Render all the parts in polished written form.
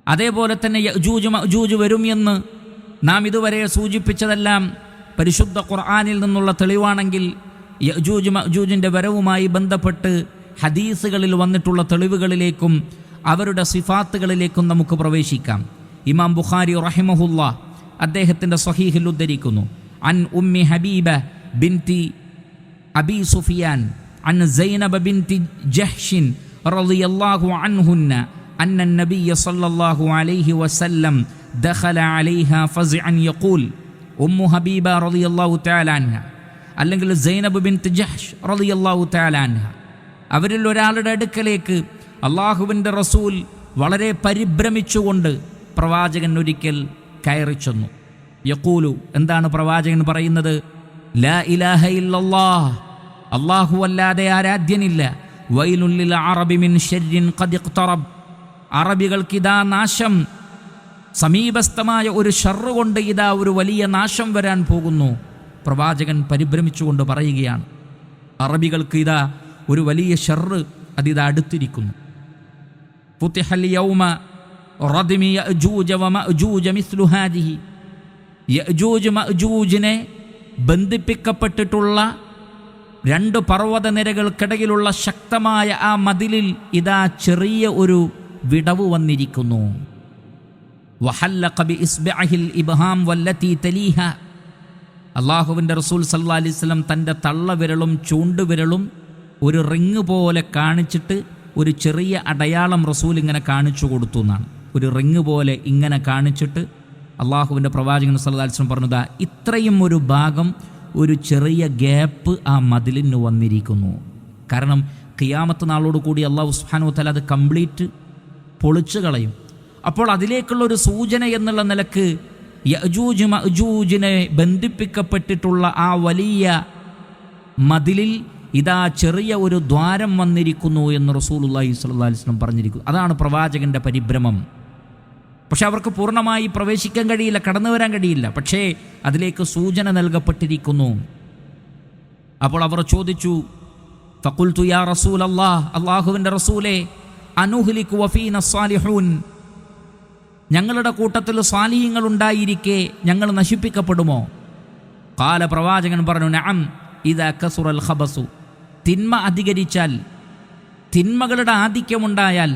അതേപോലെ തന്നെ യഅ്ജൂജ് മഅ്ജൂജ് വരും എന്ന് നാം ഇതുവരെ സൂചിപ്പിച്ചതെല്ലാം പരിശുദ്ധ ഖുർആനിൽ നിന്നുള്ള തെളിവാണെങ്കിൽ യഅ്ജൂജ് മഅ്ജൂജിൻ്റെ വരവുമായി ബന്ധപ്പെട്ട് ഹദീസുകളിൽ വന്നിട്ടുള്ള തെളിവുകളിലേക്കും അവരുടെ സിഫാത്തുകളിലേക്കും നമുക്ക് പ്രവേശിക്കാം. ഇമാം ബുഖാരി റഹിമഹുല്ലാ അദ്ദേഹത്തിൻ്റെ സ്വഹീഹിൽ ഉദ്ധരിക്കുന്നു, അൻ ഉമ്മി ഹബീബ ബിൻതി അബി സുഫിയാൻ അൻ സൈനബ ബിൻതി ജഹ്ഷിൻ റളിയല്ലാഹു അൻഹുന്ന അന്ന നബിയ സല്ലല്ലാഹു അലൈഹി വസല്ലം ദഖല അലൈഹ ഫസ്അൻ യഖൂൽ. ഉമ്മു ഹബീബ റളിയല്ലാഹു തആല അൻഹ അല്ലെങ്കിൽ സൈനബ് ബിൻത് ജഹ്ഷ് റളിയല്ലാഹു തആല അൻഹ അവരിൽ ഒരാളുടെ അടുക്കലേക്ക് അള്ളാഹുവിൻ്റെ റസൂൽ വളരെ പരിഭ്രമിച്ചുകൊണ്ട് പ്രവാചകൻ ഒരിക്കൽ കയറി ചെന്നു. യഖൂലു, എന്താണ് പ്രവാചകൻ പറയുന്നത്? ലാ ഇലാഹ ഇല്ലല്ലാഹ്, അല്ലാഹു അല്ലാതെ ആരാധ്യനില്ല. വൈലുൽ ലിൽ അറബി മിൻ ശർരിൻ ഖദ് ഇഖ്തറബ്, അറബികൾക്കിതാ നാശം, സമീപസ്ഥമായ ഒരു ഷർറ് കൊണ്ട് ഇതാ ഒരു വലിയ നാശം വരാൻ പോകുന്നു. പ്രവാചകൻ പരിഭ്രമിച്ചുകൊണ്ട് പറയുകയാണ്, അറബികൾക്ക് ഇതാ ഒരു വലിയ ഷർറ് അതിതാ അടുത്തിരിക്കുന്നു. ഫുതിഹൽ യൗമ റദ്മി യഅ്ജൂജ വമഅ്ജൂജ മിസ്ലു ഹാദിഹി, യഅ്ജൂജ് മഅ്ജൂജിനെ ബന്ധിപ്പിക്കപ്പെട്ടിട്ടുള്ള രണ്ട് പർവ്വതനിരകൾക്കിടയിലുള്ള ശക്തമായ ആ മതിലിൽ ഇതാ ചെറിയ ഒരു വിടവ് വന്നിരിക്കുന്നു. വഹല്ലഖ ബിഇസ്ബഇഹിൽ ഇബ്ഹാം വല്ലതി തലീഹ, അല്ലാഹുവിൻ്റെ റസൂൽ സല്ലല്ലാഹു അലൈഹി വസല്ലം തൻ്റെ തള്ളവിരലും ചൂണ്ടുവിരലും ഒരു റിങ് പോലെ കാണിച്ചിട്ട് ഒരു ചെറിയ അടയാളം റസൂൽ ഇങ്ങനെ കാണിച്ചു കൊടുത്തു എന്നാണ്. ഒരു റിങ് പോലെ ഇങ്ങനെ കാണിച്ചിട്ട് അള്ളാഹുവിൻ്റെ പ്രവാചകൻ സല്ലല്ലാഹു അലൈഹി വസല്ലം പറഞ്ഞതാ ഇത്രയും ഒരു ഭാഗം, ഒരു ചെറിയ ഗ്യാപ്പ് ആ മതിലിന് വന്നിരിക്കുന്നു. കാരണം ഖിയാമത്ത് നാളോട് കൂടി അല്ലാഹു സുബ്ഹാനഹു വ തആല അത് കംപ്ലീറ്റ് പൊളിച്ചു കളയും. അപ്പോൾ അതിലേക്കുള്ള ഒരു സൂചന എന്നുള്ള നിലക്ക് യഅ്ജൂജ് മഅ്ജൂജിനെ ബന്ധിപ്പിക്കപ്പെട്ടിട്ടുള്ള ആ വലിയ മതിലിൽ ഇതാ ചെറിയ ഒരു ദ്വാരം വന്നിരിക്കുന്നു എന്ന് റസൂലുള്ളാഹി സ്വല്ലല്ലാഹു അലൈഹി വസല്ലം പറഞ്ഞിരിക്കുന്നു. അതാണ് പ്രവാചകൻ്റെ പരിഭ്രമം. പക്ഷെ അവർക്ക് പൂർണ്ണമായി പ്രവേശിക്കാൻ കഴിയില്ല, കടന്നു വരാൻ കഴിയില്ല. പക്ഷേ അതിലേക്ക് സൂചന നൽകപ്പെട്ടിരിക്കുന്നു. അപ്പോൾ അവർ ചോദിച്ചു, ഫഖുൽതു യാ റസൂലല്ലാഹ്, അല്ലാഹുവിൻ്റെ റസൂലേ, അനുഹ്ലികു വഫീന സ്വാലിഹൂൻ, ഞങ്ങളുടെ കൂട്ടത്തിൽ സ്വാലിഹീങ്ങൾ ഉണ്ടായിരിക്കെ ഞങ്ങൾ നശിപ്പിക്കപ്പെടുമോ? ഖാല, പ്രവാചകൻ പറഞ്ഞു, നഅം ഇദാ കസുറൽ ഖബസു, തിന്മ അധികരിച്ചാൽ, തിന്മകളുടെ ആധിക്യമുണ്ടായാൽ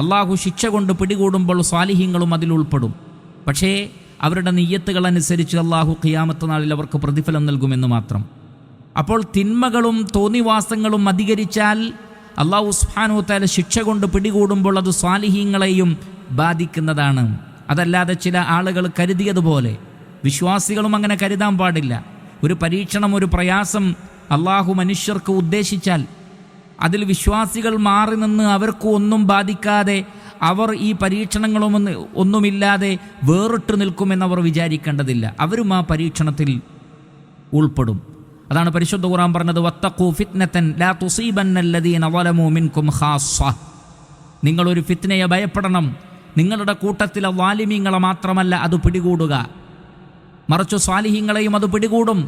അള്ളാഹു ശിക്ഷ കൊണ്ട് പിടികൂടുമ്പോൾ സ്വാലിഹീങ്ങളും അതിൽ ഉൾപ്പെടും. പക്ഷേ അവരുടെ നിയ്യത്തുകൾ അനുസരിച്ച് അള്ളാഹു ഖിയാമത്ത് നാളിൽ അവർക്ക് പ്രതിഫലം നൽകുമെന്ന് മാത്രം. അപ്പോൾ തിന്മകളും തോന്നിവാസങ്ങളും അധികരിച്ചാൽ അള്ളാഹു സുബ്ഹാനഹു വ തആല ശിക്ഷ കൊണ്ട് പിടികൂടുമ്പോൾ അത് സ്വാലിഹീങ്ങളെയും ബാധിക്കുന്നതാണ്. അതല്ലാതെ ചില ആളുകൾ കരുതിയതുപോലെ വിശ്വാസികളും അങ്ങനെ കരുതാൻ പാടില്ല. ഒരു പരീക്ഷണം, ഒരു പ്രയാസം അള്ളാഹു മനുഷ്യർക്ക് ഉദ്ദേശിച്ചാൽ അതിൽ വിശ്വാസികൾ മാറി നിന്ന് അവർക്ക് ഒന്നും ബാധിക്കാതെ അവർ ഈ പരീക്ഷണങ്ങളും ഒന്നുമില്ലാതെ വേറിട്ട് നിൽക്കുമെന്നവർ വിചാരിക്കേണ്ടതില്ല. അവരും ആ പരീക്ഷണത്തിൽ ഉൾപ്പെടും. അതാണ് പരിശുദ്ധ ഖുർആൻ പറഞ്ഞത്, വത്തഖൂ ഫിത്നതൻ ലാ തുസീബന്നല്ലദീന ളലമൂ മിൻകും ഖാസ്സ, നിങ്ങളൊരു ഫിത്നയെ ഭയപ്പെടണം. നിങ്ങളുടെ കൂട്ടത്തിലെ വാലിമീങ്ങളെ മാത്രമല്ല അത് പിടികൂടുക, മറിച്ച് സ്വാലിഹീങ്ങളെയും അത് പിടികൂടും.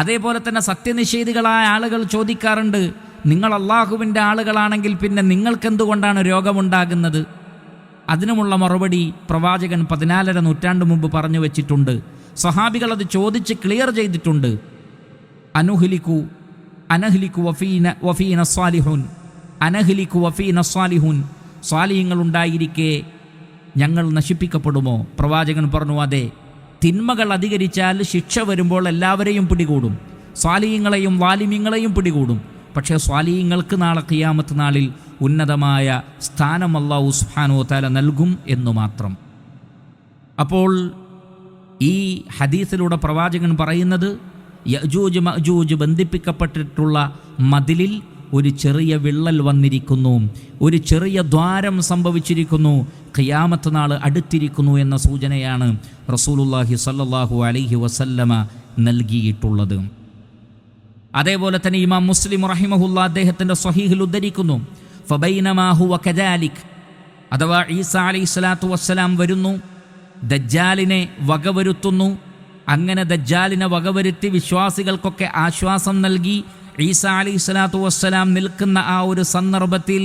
അതേപോലെ തന്നെ സത്യനിഷേധികളായ ആളുകൾ ചോദിക്കാറുണ്ട്, നിങ്ങൾ അള്ളാഹുവിൻ്റെ ആളുകളാണെങ്കിൽ പിന്നെ നിങ്ങൾക്കെന്തുകൊണ്ടാണ് രോഗമുണ്ടാകുന്നത്? അതിനുമുള്ള മറുപടി പ്രവാചകൻ 14 നൂറ്റാണ്ട് മുമ്പ് പറഞ്ഞു വച്ചിട്ടുണ്ട്. സഹാബികൾ അത് ചോദിച്ച് ക്ലിയർ ചെയ്തിട്ടുണ്ട്. അനഹ്ലികു വഫീന സ്വാലിഹൂൻ, അനഹ്ലികു വഫീന സ്വാലിഹൂൻ, സ്വാലിഹീങ്ങൾ ഉണ്ടായിരിക്കെ ഞങ്ങൾ നശിപ്പിക്കപ്പെടുമോ? പ്രവാചകൻ പറഞ്ഞു, അതെ. തിന്മകൾ അധികരിച്ചാൽ ശിക്ഷ വരുമ്പോൾ എല്ലാവരെയും പിടികൂടും, സ്വാലിഹീങ്ങളെയും വാലിമീങ്ങളെയും പിടികൂടും. പക്ഷേ സ്വാലിഹീങ്ങൾക്ക് നാളെ ഖിയാമത്ത് നാളിൽ ഉന്നതമായ സ്ഥാനം അല്ലാഹു സുബ്ഹാനഹു വ തആല നൽകും എന്നു മാത്രം. അപ്പോൾ ഈ ഹദീസിലൂടെ പ്രവാചകൻ പറയുന്നത്, യഅ്ജൂജ് മഅ്ജൂജ് ബന്ധിപ്പിക്കപ്പെട്ടിട്ടുള്ള മതിലിൽ ഒരു ചെറിയ വിള്ളൽ വന്നിരിക്കുന്നു, ഒരു ചെറിയ ദ്വാരം സംഭവിച്ചിരിക്കുന്നു, ഖിയാമത്ത് നാൾ അടുത്തിരിക്കുന്നു എന്ന സൂചനയാണ് റസൂലുള്ളാഹി സ്വല്ലല്ലാഹു അലൈഹി വസല്ലമ നൽകിയിട്ടുള്ളത്. അതേപോലെ തന്നെ ഇമാം മുസ്ലിം റഹിമഹുല്ലാ അദ്ദേഹത്തിൻ്റെ സ്വഹീഹിൽ ഉദ്ധരിക്കുന്നു, ഫബൈനമാ ഹുവ കദാലിക്, അഥവാ ഈസാ അലൈഹിസ്സലാത്തു വസ്സലാം വരുന്നു, ദജ്ജാലിനെ വകവരുത്തുന്നു. അങ്ങനെ ദജ്ജാലിനെ വകവരുത്തി വിശ്വാസികൾക്കൊക്കെ ആശ്വാസം നൽകി ഈസാ അലൈഹിസ്സലാത്തു വസ്സലാം നിൽക്കുന്ന ആ ഒരു സന്ദർഭത്തിൽ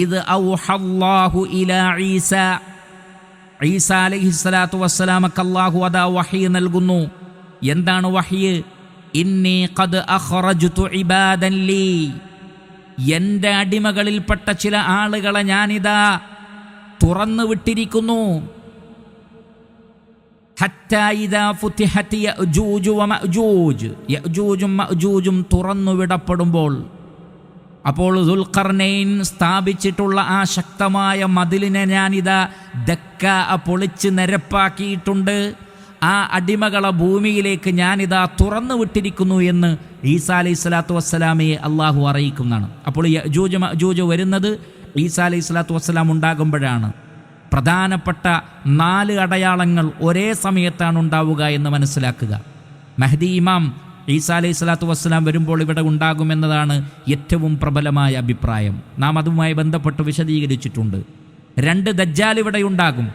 ഇത് ഔഹല്ലാഹു ഇലാ ഈസ അലൈഹിസ്സലാത്തു വസ്സലാമക്ക് അല്ലാഹു അതാ വഹ്യ് നൽകുന്നു. എന്താണ് വഹ്യ്? ഇന്നി ഖദ് അഖ്റജ്തു ഇബാദൻ ലീ, എൻ്റെ അടിമകളിൽപ്പെട്ട ചില ആളുകളെ ഞാനിതാ തുറന്നു വിട്ടിരിക്കുന്നു. ഹത്താ ഇദാ ഫുതിഹത് യഅജൂജു വമഅജൂജ്, യഅജൂജും മഅജൂജും തുറന്നു വിടപ്പെടുമ്പോൾ, അപ്പോൾ ദുൽഖർനൈൻ സ്ഥാപിച്ചിട്ടുള്ള ആ ശക്തമായ മതിലിനെ ഞാനിതാ പൊളിച്ച് നിരപ്പാക്കിയിട്ടുണ്ട്. ആ അടിമകളെ ഭൂമിയിലേക്ക് ഞാനിതാ തുറന്നു വിട്ടിരിക്കുന്നു എന്ന് ഈസാ അലൈഹി സ്വലാത്തു വസ്സലാമയെ അള്ളാഹു അറിയിക്കുന്നതാണ്. അപ്പോൾ യഅജൂജ് മഅജൂജ് വരുന്നത് ഈസാ അലൈഹി സ്വലാത്തു വസ്സലാം ഉണ്ടാകുമ്പോഴാണ്. പ്രധാനപ്പെട്ട 4 അടയാളങ്ങൾ ഒരേ സമയത്താണ് ഉണ്ടാവുക എന്ന് മനസ്സിലാക്കുക. മഹ്ദി ഇമാം ഈസാ അലൈഹി സ്വലാത്തു വസ്സലാം വരുമ്പോൾ ഇവിടെ ഉണ്ടാകുമെന്നതാണ് ഏറ്റവും പ്രബലമായ അഭിപ്രായം. നാം അതുമായി ബന്ധപ്പെട്ട് വിശദീകരിച്ചിട്ടുണ്ട്. 2 ദജ്ജാൽ ഇവിടെ ഉണ്ടാകും.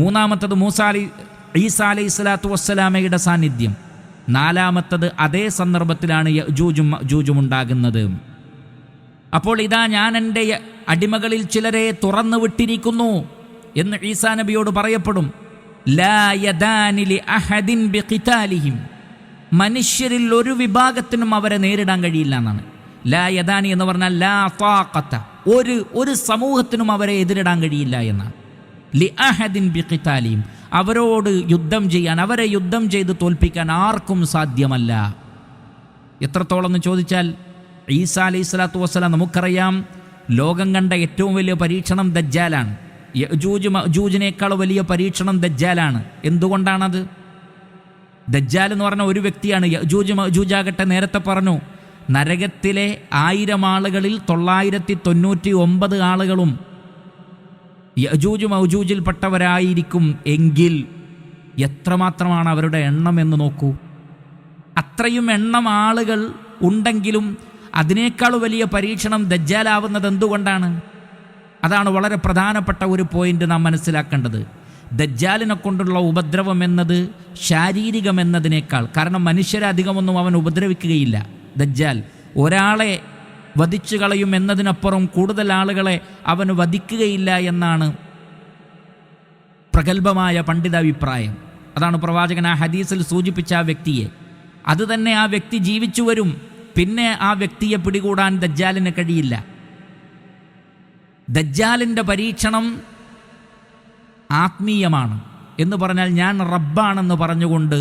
മൂന്നാമത്തത് ഈസാ അലൈഹി സ്വലാത്തു വസ്സലാമയുടെ സാന്നിധ്യം. 4-മത്തത് അതേ സന്ദർഭത്തിലാണ് യഅജൂജും മഅജൂജും ഉണ്ടാകുന്നത്. അപ്പോൾ ഇതാ ഞാൻ എൻ്റെ അടിമകളിൽ ചിലരെ തുറന്നു വിട്ടിരിക്കുന്നു എന്ന് ഈസാ നബിയോട് പറയപ്പെടും. ലാ യദാനി ലി അഹദിൻ ബിഖിതാലിഹിം, മനുഷ്യരിൽ ഒരു വിഭാഗത്തിനും അവരെ നേരിടാൻ കഴിയില്ല എന്നാണ്. ലാ യദാനി എന്ന് പറഞ്ഞാൽ ലാ താഖത, ഒരു സമൂഹത്തിനും അവരെ എതിരിടാൻ കഴിയില്ല എന്നാണ്. ലി അഹദിൻ ബിഖിതാലിഹിം, അവരോട് യുദ്ധം ചെയ്യാൻ, അവരെ യുദ്ധം ചെയ്ത് തോൽപ്പിക്കാൻ ആർക്കും സാധ്യമല്ല. എത്രത്തോളം എന്ന് ചോദിച്ചാൽ ഈസാ അലൈഹി സ്വലാത്തു വസ്സലാം നമുക്കറിയാം ലോകം കണ്ട ഏറ്റവും വലിയ പരീക്ഷണം ദജ്ജാലാണ്. യഅജൂജ് മഅജൂജിനേക്കാൾ വലിയ പരീക്ഷണം ദജ്ജാലാണ്. എന്തുകൊണ്ടാണത്? ദജ്ജാൽ എന്ന് പറഞ്ഞ ഒരു വ്യക്തിയാണ്. യഅജൂജ് മഅജൂജാകട്ടെ നേരത്തെ പറഞ്ഞു, നരകത്തിലെ 1000 ആളുകളിൽ 999 ആളുകളും യഅജൂജ് മഅജൂജിൽപ്പെട്ടവരായിരിക്കും. എങ്കിൽ എത്രമാത്രമാണ് അവരുടെ എണ്ണം എന്ന് നോക്കൂ. അത്രയും എണ്ണം ആളുകൾ ഉണ്ടെങ്കിലും അതിനേക്കാൾ വലിയ പരീക്ഷണം ദജ്ജാലാവുന്നത് എന്തുകൊണ്ടാണ്? അതാണ് വളരെ പ്രധാനപ്പെട്ട ഒരു പോയിന്റ് നാം മനസ്സിലാക്കേണ്ടത്. ദജ്ജാലിനെ കൊണ്ടുള്ള ഉപദ്രവം എന്നത് ശാരീരികമെന്നതിനേക്കാൾ, കാരണം മനുഷ്യരെ അധികമൊന്നും അവൻ ഉപദ്രവിക്കുകയില്ല. ദജ്ജാൽ ഒരാളെ വധിച്ചു കളയും എന്നതിനപ്പുറം കൂടുതൽ ആളുകളെ അവന് വധിക്കുകയില്ല എന്നാണ് പ്രഗത്ഭമായ പണ്ഡിതാഭിപ്രായം. അതാണ് പ്രവാചകൻ ആ ഹദീസിൽ സൂചിപ്പിച്ച ആ വ്യക്തിയെ. അത് തന്നെ ആ വ്യക്തി ജീവിച്ചു വരും. പിന്നെ ആ വ്യക്തിയെ പിടികൂടാൻ ദജ്ജാലിന് കഴിയില്ല. ദജ്ജാലിൻ്റെ പരീക്ഷണം ആത്മീയമാണ്. എന്ന് പറഞ്ഞാൽ ഞാൻ റബ്ബാണെന്ന് പറഞ്ഞുകൊണ്ട്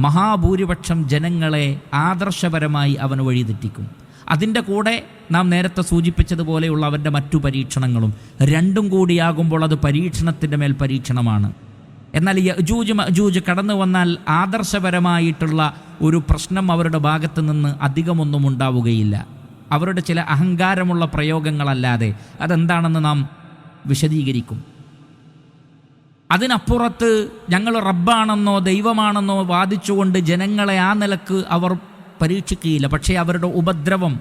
മഹാഭൂരിപക്ഷം ജനങ്ങളെ ആദർശപരമായി അവൻ വഴിതെറ്റിക്കും. അതിൻ്റെ കൂടെ നാം നേരത്തെ സൂചിപ്പിച്ചതുപോലെയുള്ള അവൻ്റെ മറ്റു പരീക്ഷണങ്ങളും രണ്ടും കൂടിയാകുമ്പോൾ അത് പരീക്ഷണത്തിൻ്റെ മേൽ പരീക്ഷണമാണ്. എന്നാൽ യഅജൂജ് മഅജൂജ് കടന്നു വന്നാൽ ആദർശപരമായിട്ടുള്ള ഒരു പ്രശ്നം അവരുടെ ഭാഗത്ത് നിന്ന് അധികമൊന്നും ഉണ്ടാവുകയില്ല. അവരുടെ ചില അഹങ്കാരമുള്ള പ്രയോഗങ്ങളല്ലാതെ അതെന്താണെന്ന് നാം വിശദീകരിക്കും. അതിനപ്പുറത്ത് ഞങ്ങൾ റബ്ബാണെന്നോ ദൈവമാണെന്നോ വാദിച്ചുകൊണ്ട് ജനങ്ങളെ ആ നിലക്ക് അവർ പരീക്ഷിക്കുകയില്ല. പക്ഷേ അവരുടെ ഉപദ്രവം,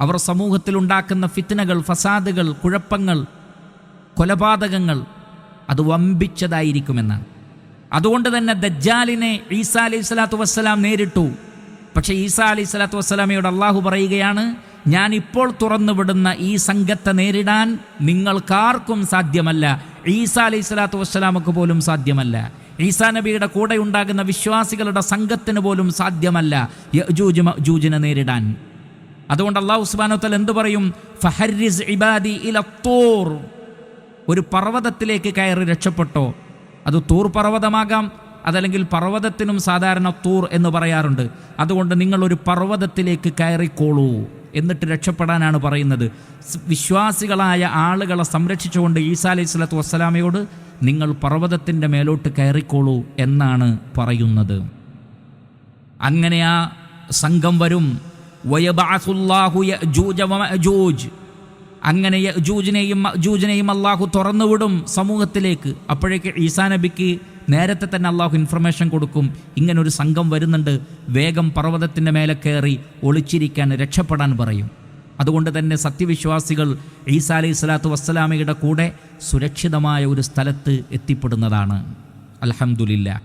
അവർ സമൂഹത്തിലുണ്ടാക്കുന്ന ഫിത്നകൾ, ഫസാദുകൾ, കുഴപ്പങ്ങൾ, കൊലപാതകങ്ങൾ അത് വമ്പിച്ചതായിരിക്കുമെന്നാണ്. അതുകൊണ്ട് തന്നെ ദജ്ജാലിനെ ഈസാ അലൈഹി സ്വലാത്തു വസ്സലാം നേരിട്ടു. പക്ഷേ ഈസാ അലൈഹി സ്വലാത്തു വസ്സലാമയോട് അള്ളാഹു പറയുകയാണ്, ഞാൻ ഇപ്പോൾ തുറന്നുവിടുന്ന ഈ സംഘത്തെ നേരിടാൻ നിങ്ങൾക്കാർക്കും സാധ്യമല്ല. ഈസാ അലൈഹി സ്വലാത്തു വസ്സലാമക്ക് പോലും സാധ്യമല്ല. ഈസാ നബിയുടെ കൂടെ ഉണ്ടാകുന്ന വിശ്വാസികളുടെ സംഘത്തിന് പോലും സാധ്യമല്ല യഅജൂജ് മഅജൂജിനെ നേരിടാൻ. അതുകൊണ്ട് അല്ലാഹു സുബ്ഹാനഹു വ തആല എന്തു പറയും? ഫഹർരിസ് ഇബാദി ഇല തൂർ, ഒരു പർവ്വതത്തിലേക്ക് കയറി രക്ഷപ്പെട്ടോ. അത് തൂർ പർവ്വതമാകാം, അതല്ലെങ്കിൽ പർവ്വതത്തിനും സാധാരണ തൂർ എന്ന് പറയാറുണ്ട്. അതുകൊണ്ട് നിങ്ങളൊരു പർവ്വതത്തിലേക്ക് കയറിക്കോളൂ, എന്നിട്ട് രക്ഷപ്പെടാനാണ് പറയുന്നത്. വിശ്വാസികളായ ആളുകളെ സംരക്ഷിച്ചുകൊണ്ട് ഈസാ അലൈഹി സ്വലാത്തു വസ്സലാമയോട് നിങ്ങൾ പർവ്വതത്തിൻ്റെ മേലോട്ട് കയറിക്കോളൂ എന്നാണ് പറയുന്നത്. അങ്ങനെ ആ സംഘം വരും. വയബഅസുല്ലാഹു യഅജൂജ വമഅജൂജ്, അങ്ങനെ യഅജൂജിനെയും മഅജൂജിനെയും അള്ളാഹു തുറന്നുവിടും സമൂഹത്തിലേക്ക്. അപ്പോഴേക്ക് ഈസാ നബിക്ക് നേരത്തെ തന്നെ അള്ളാഹു ഇൻഫർമേഷൻ കൊടുക്കും, ഇങ്ങനൊരു സംഘം വരുന്നുണ്ട്, വേഗം പർവ്വതത്തിൻ്റെ മേലെ കയറി ഒളിച്ചിരിക്കാൻ, രക്ഷപ്പെടാൻ പറയും. അതുകൊണ്ട് തന്നെ സത്യവിശ്വാസികൾ ഈസാ അലൈഹി സ്വലാത്തു വസ്സലാമയുടെ കൂടെ സുരക്ഷിതമായ ഒരു സ്ഥലത്ത് എത്തിപ്പെടുന്നതാണ്. അൽഹംദുലില്ലാഹ്.